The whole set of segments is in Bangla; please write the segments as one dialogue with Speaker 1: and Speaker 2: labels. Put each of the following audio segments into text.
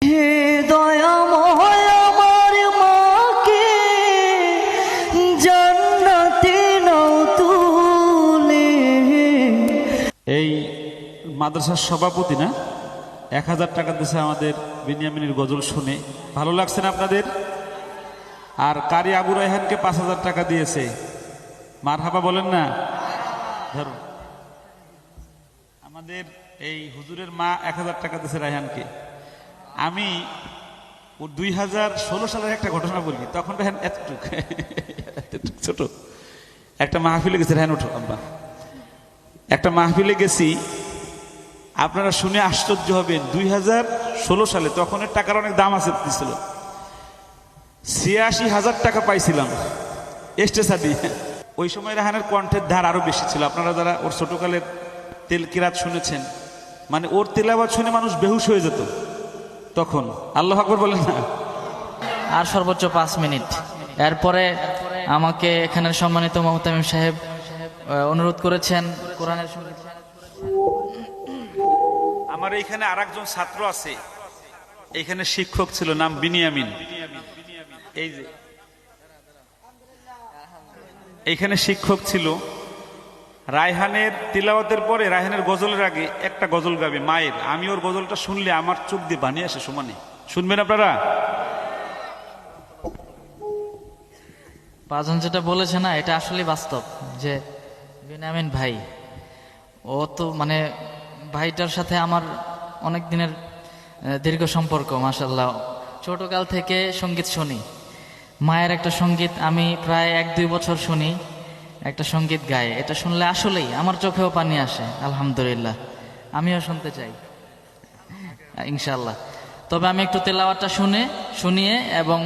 Speaker 1: হে দয়াময় আমার মাকে জান্নাতে নাও তুলে।
Speaker 2: এই মাদ্রাসার সভাপতি না 1000 টাকা দিয়েছে আমাদের বিনিয়ামিনের গজল শুনে। ভালো লাগছে না আপনাদের? আর কারি আবু রায়হানকে 5000 টাকা দিয়েছে। মারহাবা বলেন না? ধরুন আমাদের এই হুজুরের মা 1000 টাকা দিয়েছে রায়হানকে। আমি ও 2016 সালের একটা ঘটনা বলি। তখন রায়হান এতটুক ছোট। একটা মাহফিলে গেছে, রায়হান ওঠো আব্বা। একটা মাহফিলে গেছি, আপনারা শুনে আশ্চর্য হবেন। 2016 সালে তখনের টাকার অনেক দাম আছে ছিল। 86,000 টাকা পাইছিলাম স্টেশা দিয়ে। ওই সময় রায়হানের কণ্ঠের ধার আরো বেশি ছিল। আপনারা যারা ওর ছোটকালের তেল কিরাত শুনেছেন, মানে ওর তেলাওয়াত শুনে মানুষ বেহুশ হয়ে যেত তখন। আল্লাহু আকবার বলেন না?
Speaker 3: আর সর্বোচ্চ 5 মিনিট। এরপরে আমাকে এখানের সম্মানিত মোহতামিম সাহেব অনুরোধ করেছেন কোরআনের সঙ্গে।
Speaker 2: আমার এইখানে আরেকজন ছাত্র আছে, এইখানে শিক্ষক ছিল, নাম বিনিয়ামিন। এই যে এইখানে শিক্ষক ছিল। রায়হানের তিলাওয়াতের পরে রায়হানের গজলের আগে একটা গজল গাবে মায়ের। আমি ওর গজলটা শুনলে আমার চোখ দিয়ে বানিয়ে আসে সমানে। শুনবেন আপনারা?
Speaker 3: পাঁচজন যেটা বলেছে না, এটা আসলে বাস্তব। যে বিনিয়ামিন ভাই, ও তো মানে ভাইটার সাথে আমার অনেক দিনের দীর্ঘ সম্পর্ক। মাশাআল্লাহ, ছোটকাল থেকে সঙ্গীত শুনি। মায়ের একটা সঙ্গীত আমি প্রায় 1-2 বছর শুনি, একটা সঙ্গীত গায়ে। এটা শুনলে আসলেই আমার চোখেও পানি আসে। আলহামদুলিল্লাহ, আমিও শুনতে চাই ইনশাআল্লাহ। তবে আমি একটু তেলাওয়াতটা শুনিয়ে এবং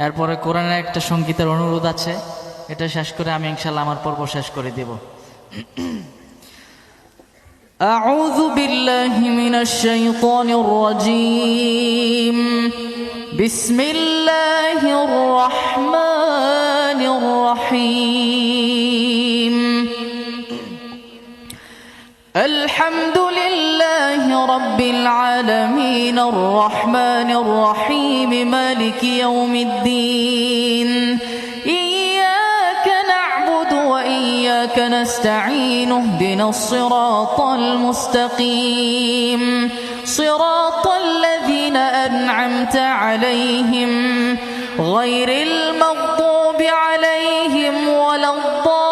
Speaker 3: এরপরে কোরআনের একটা সঙ্গীতের অনুরোধ আছে, এটা শেষ করে আমি ইনশাআল্লাহ আমার পর্ব শেষ করে দেব। أعوذ بالله من الشيطان الرجيم. بسم الله الرحمن الرحيم. الحمد لله رب العالمين الرحمن الرحيم مالك يوم الدين. إياك نعبد وإياك نستعين. اهدنا الصراط المستقيم صراط الذين أنعمت عليهم غير المغضوب عليهم ولا الضالين.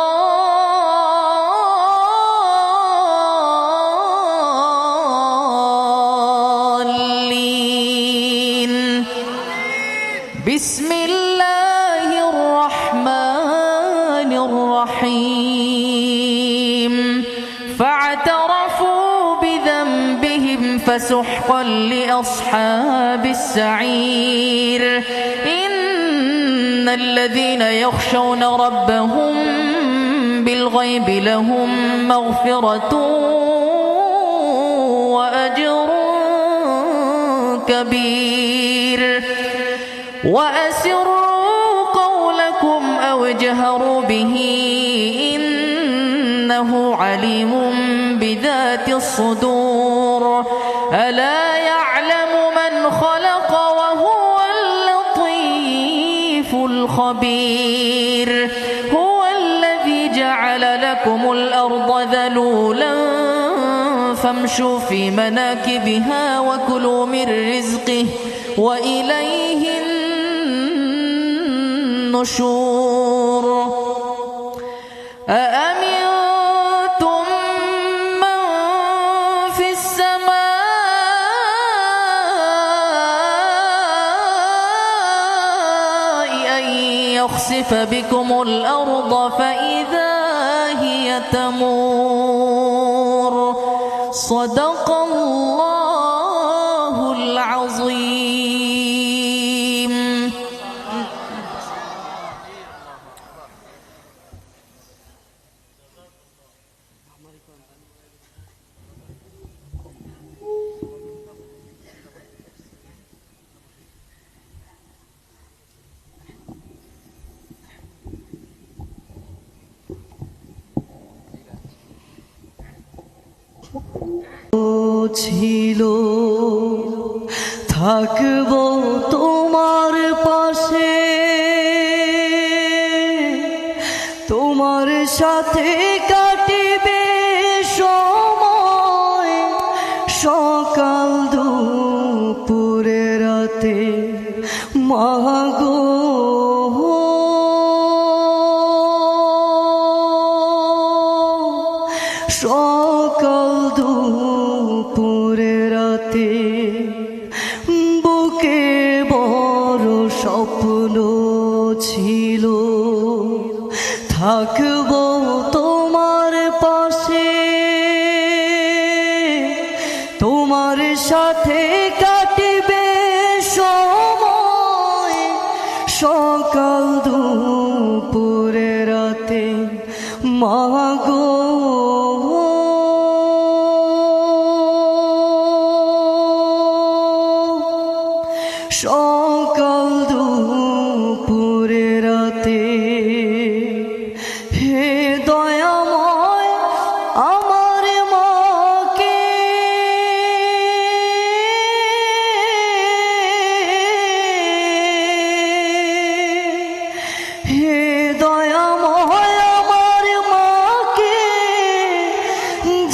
Speaker 3: بسم الله الرحمن الرحيم. فاعترفوا بذنبهم فسحقا لأصحاب السعير. إن الذين يخشون ربهم بالغيب لهم مغفرة وأجر كبير. وأسروا قولكم أو اجهروا به إنه عليم بذات الصدور. ألا يعلم من خلق وهو اللطيف الخبير. هو الذي جعل لكم الأرض ذلولا فامشوا في مناكبها وكلوا من رزقه وإليه النشور. أأمنتم من في السماء أن يخسف بكم الأرض فإذا هي تمور. صدق الله العظيم.
Speaker 1: ছিল থাকবো তোমার পাশে, তোমার সাথে কাটিবে সময়, সকাল দুপুরে রাতে মাগো। সকাল দুপুরে রাতে বুকে বড় স্বপ্ন ছিল, থাকবো তোমার পাশে, তোমার সাথে কাটিবে সময়, সকাল দুপুরে রাতে মাগো। সকাল দুপুরে রাতে হে দয়াময় আমার মাকে, হে দয়াময় আমার মাকে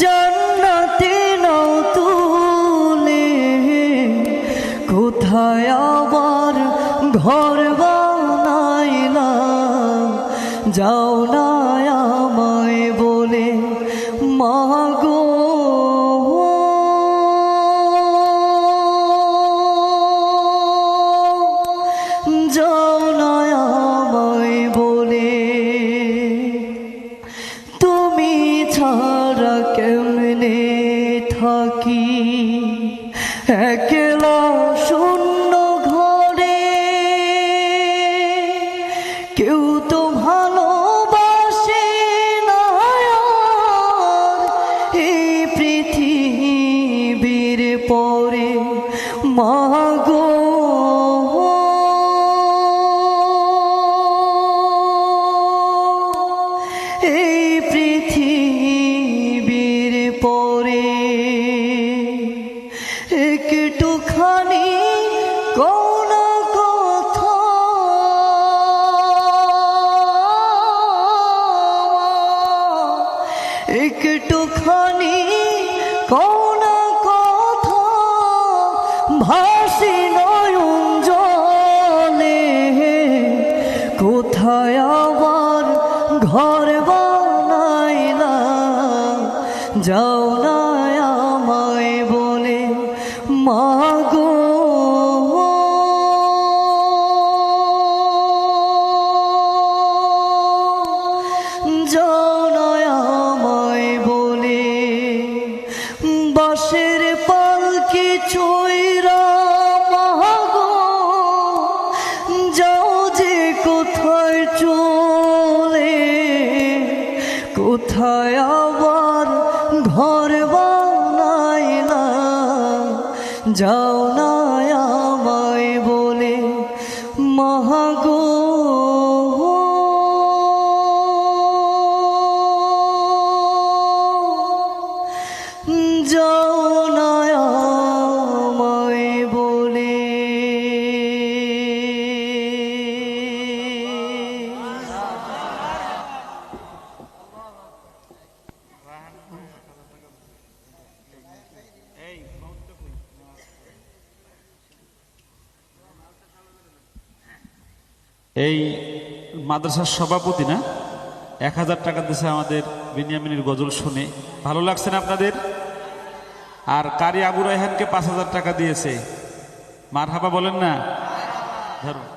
Speaker 1: জান্নাতে নাও তুলে, কোথায় আবার ঘর বানাইলা, যাও না আমায় বলে মাগো। যাও না আমায় বলে, তুমি ছাড়া কেমনে থাকি একলা শূন্য ঘরে, কেউ তো ভালোবাসে না আর এই পৃথিবীর পরে মাগো। এই পৃথিবীর পরে একটুখানি কোন কথা একটুখানি কোন কথা ভাসি নয়ন জলে, কোথায় আবার ঘর বানাইলা, যাও না আমায় বলে মাগো। যাও না আমায় বলে বাঁশের পালকি চইরা মাগো, যাও যে কোথায় চলে, কোথায় আবার ঘর বানাইলা, যাও না আমায় বলে মাগো। যাও না আমায় বলে।
Speaker 2: এই মাদ্রাসার সভাপতি না 1000 টাকা দিয়েছে আমাদের বিনিয়ামিনের গজল শুনে, ভালো লাগছে না আপনাদের? আর কারি আবু রায়হানকে 5000 টাকা দিয়েছে, মারহাবা বলেন না? ধরুন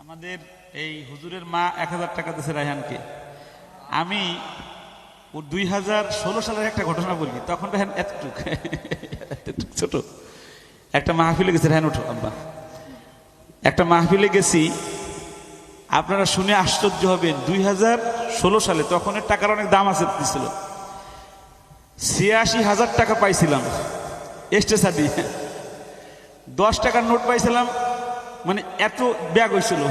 Speaker 2: আমাদের এই হুজুরের মা 1000 টাকা দিয়েছে রায়হানকে। আমি ও 2016 সালের একটা ঘটনা বলি, তখন রায়হান এতটুক ছোট। একটা মাহফিলে গেছে, রায়হান ওঠো আব্বা, একটা মাহফিলে গেছি, আপনারা শুনে আশ্চর্য হবেন। 2016 সালে তখনের টাকার অনেক দাম আছে ছিল, 86,000 টাকা পাইছিলাম স্টেশন দিয়ে, 10 টাকার নোট পাইছিলাম, মানে এত ব্যাগ হয়েছিল।